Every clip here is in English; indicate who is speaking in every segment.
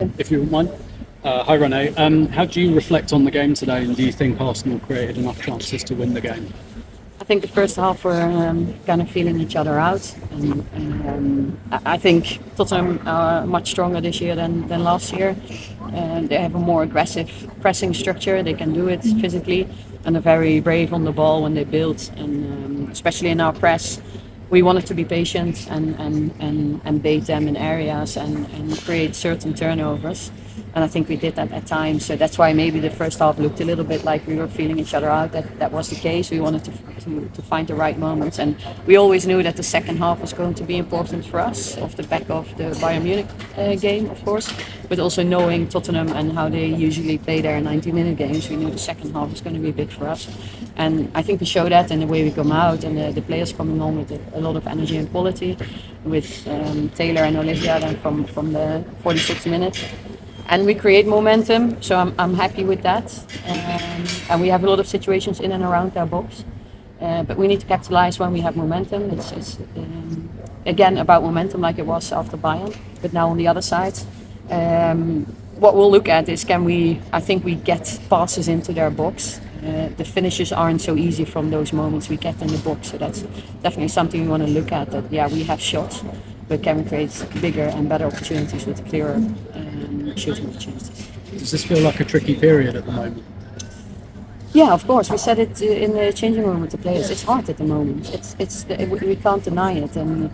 Speaker 1: if you wouldn't mind. Hi Renee. How do you reflect on the game today, and do you think Arsenal created enough chances to win the game?
Speaker 2: I think the first half we're kind of feeling each other out, and I think Tottenham are much stronger this year than last year. They have a more aggressive pressing structure. They can do it physically, and they're very brave on the ball when they build. And especially in our press, we wanted to be patient and bait them in areas and create certain turnovers. And I think we did that at times. So that's why maybe the first half looked a little bit like we were feeling each other out. That was the case. We wanted to find the right moments. And we always knew that the second half was going to be important for us, off the back of the Bayern Munich game, of course. But also knowing Tottenham and how they usually play their 90-minute games, we knew the second half was going to be big for us. And I think we show that in the way we come out, and the players coming on with a lot of energy and quality, with Taylor and Olivia then from the 46th minute. And we create momentum, so I'm happy with that. And we have a lot of situations in and around our box. But we need to capitalize when we have momentum. It's again about momentum like it was after Bayern, but now on the other side. What we'll look at is I think we get passes into their box. The finishes aren't so easy from those moments we get in the box. So that's definitely something we want to look at, that we have shots, but can we create bigger and better opportunities with clearer shooting opportunities.
Speaker 1: Does this feel like a tricky period at the moment?
Speaker 2: Yeah, of course. We said it in the changing room with the players. It's hard at the moment. We can't deny it. And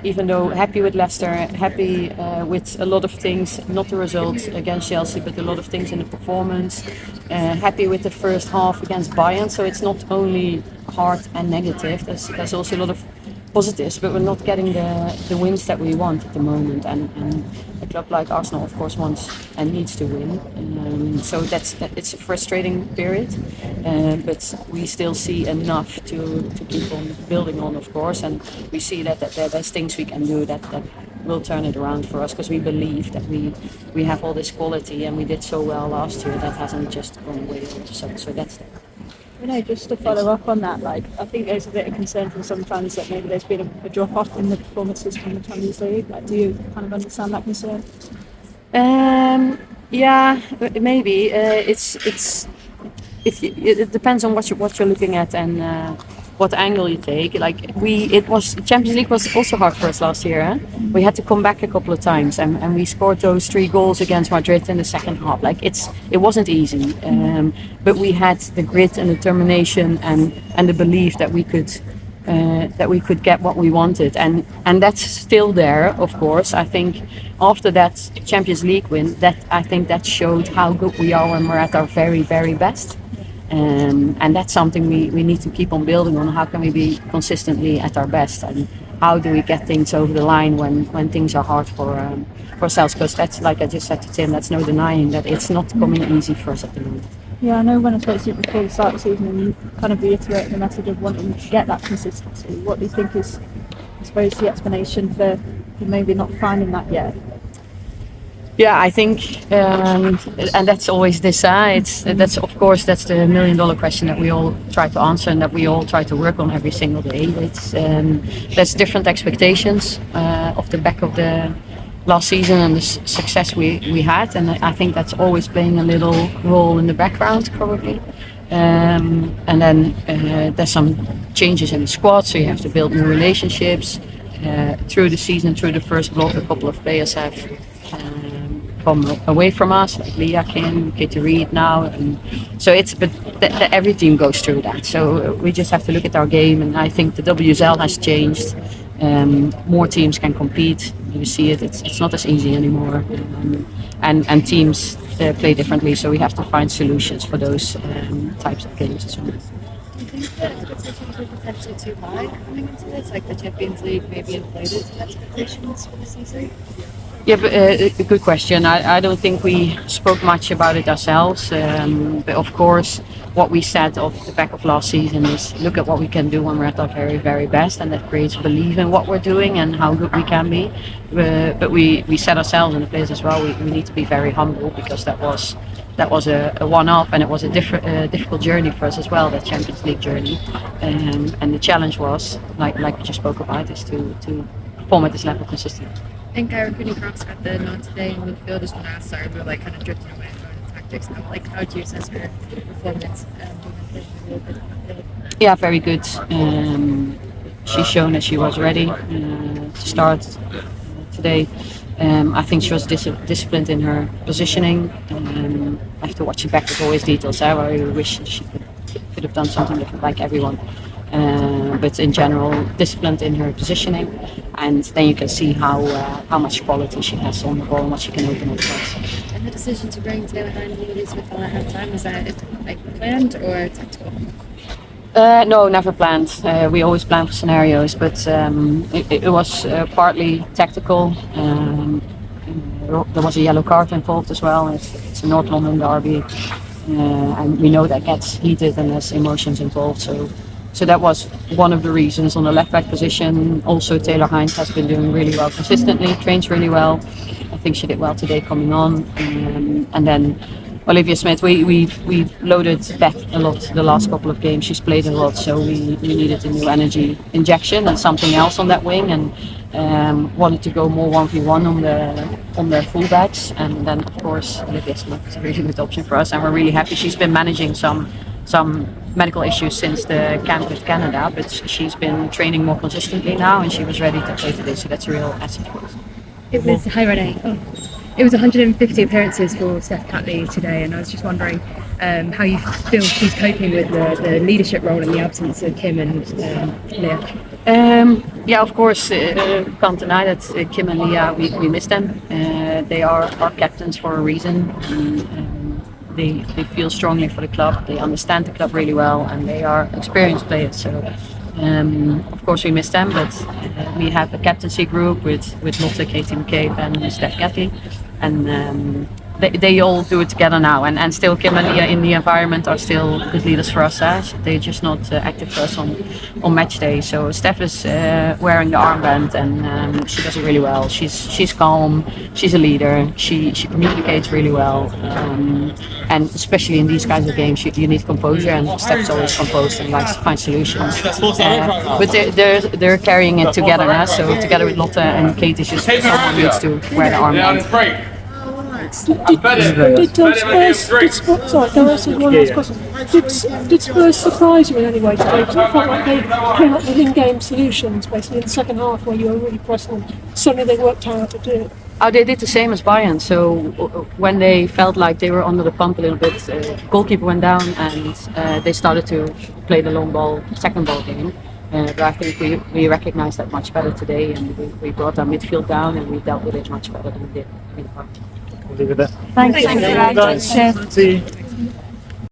Speaker 2: even though happy with Leicester, happy with a lot of things, not the result against Chelsea, but a lot of things in the performance. Happy with the first half against Bayern. So it's not only hard and negative. There's also a lot of positives, but we're not getting the wins that we want at the moment. And a club like Arsenal, of course, wants and needs to win. So it's a frustrating period, but we still see enough to keep on building on, of course. And we see that there's things we can do that will turn it around for us, because we believe that we have all this quality, and we did so well last year. That hasn't just gone away all of a sudden. So that's that.
Speaker 3: Just to follow up on that, I think there's a bit of concern from some fans that maybe there's been a drop-off in the performances from the Champions League. Do you kind of understand that concern?
Speaker 2: Yeah, maybe. It depends on what you're looking at and what angle you take. Champions League was also hard for us last year. Eh? We had to come back a couple of times, and we scored those 3 goals against Madrid in the second half. It wasn't easy, but we had the grit and determination and the belief that we could get what we wanted, and that's still there, of course. I think after that Champions League win, I think that showed how good we are when we're at our very, very best. And that's something we need to keep on building on. How can we be consistently at our best, and how do we get things over the line when things are hard for ourselves? Because that's, like I just said to Tim, that's no denying that it's not coming easy for us at the moment.
Speaker 3: Yeah, I know when I spoke to you before the start of the season, and you kind of reiterated the message of wanting to get that consistency. What do you think is, I suppose, the explanation for maybe not finding that yet?
Speaker 2: Yeah, I think, and that's always this side. That's the $1 million question that we all try to answer and that we all try to work on every single day. There's different expectations off the back of the last season and the success we had, and I think that's always playing a little role in the background, probably. And then there's some changes in the squad, so you have to build new relationships. Through the season, through the first block, a couple of players have come away from us, like Leah Kim, Katie Reed now, and so every team goes through that. So we just have to look at our game, and I think the WSL has changed. More teams can compete. You see it. It's not as easy anymore, and teams play differently. So we have to find solutions for those types of games as well.
Speaker 4: Do you think that expectations were potentially too high coming into this? Like the Champions League maybe inflated some expectations for the season?
Speaker 2: Yeah, but, a good question. I don't think we spoke much about it ourselves. But of course, what we said off the back of last season is look at what we can do when we're at our very, very best, and that creates belief in what we're doing and how good we can be. But we said ourselves and the players as well, we need to be very humble, because that was a one-off, and it was a difficult journey for us as well, that Champions League journey. And the challenge was, like we just spoke about, is to perform at this level consistently.
Speaker 4: Enquiries pretty cross got the nod today in midfield. Just want to ask, sorry, we were like kind of drifting away from the tactics now. Like, how do you assess her performance?
Speaker 2: Yeah, very good. She's shown that she was ready to start today. I think she was disciplined in her positioning. I have to watch it back. There's always details there where I wish she could have done something different like everyone. But in general, disciplined in her positioning, and then you can see how much quality she has on the ball and what she can open up for us.
Speaker 4: And the decision to bring Taylor Hine and Elizabeth on at halftime, was that like planned or tactical?
Speaker 2: No, never planned. We always plan for scenarios, but it was partly tactical. There was a yellow card involved as well. It's a North London derby, and we know that gets heated and there's emotions involved. So that was one of the reasons. On the left back position, also Taylor Hines has been doing really well consistently, trains really well. I think she did well today coming on, and then Olivia Smith, we've loaded back a lot the last couple of games. She's played a lot, so we needed a new energy injection and something else on that wing, and wanted to go more 1v1 on their fullbacks. And then of course Olivia Smith is a really good option for us, and we're really happy. She's been managing some medical issues since the camp with Canada, but she's been training more consistently now, and she was ready to play today. So that's a real asset for us.
Speaker 4: It was hi Renee. It was 150 appearances for Steph Catley today, and I was just wondering how you feel she's coping with the leadership role in the absence of Kim and Leah.
Speaker 2: Yeah, of course, can't deny that Kim and Leah, we miss them. They are our captains for a reason. They feel strongly for the club, they understand the club really well, and they are experienced players. So of course we miss them, but we have a captaincy group with Lotte, Katie McCabe and Steph Catley, and they all do it together now, and still Kim and Leah in the environment are still good leaders for us. They're just not active for us on match day. So Steph is wearing the armband, and she does it really well. She's calm, she's a leader, she communicates really well, and especially in these kinds of games you need composure, and Steph's always composed and likes to find solutions. But they're carrying it together now, so together with Lotte and Kate, it's just someone needs to wear the armband.
Speaker 5: Did Spurs surprise you in any way today? Because I felt like they came up with in-game solutions basically in the second half where you were really pressing them. Suddenly they worked out how to do it.
Speaker 2: Oh, they did the same as Bayern. So when they felt like they were under the pump a little bit, goalkeeper went down, and they started to play the long ball, second ball game. But I think we recognized that much better today, and we brought our midfield down, and we dealt with it much better than we did in the past.
Speaker 3: Thanks.
Speaker 5: Thanks.
Speaker 3: Cheers.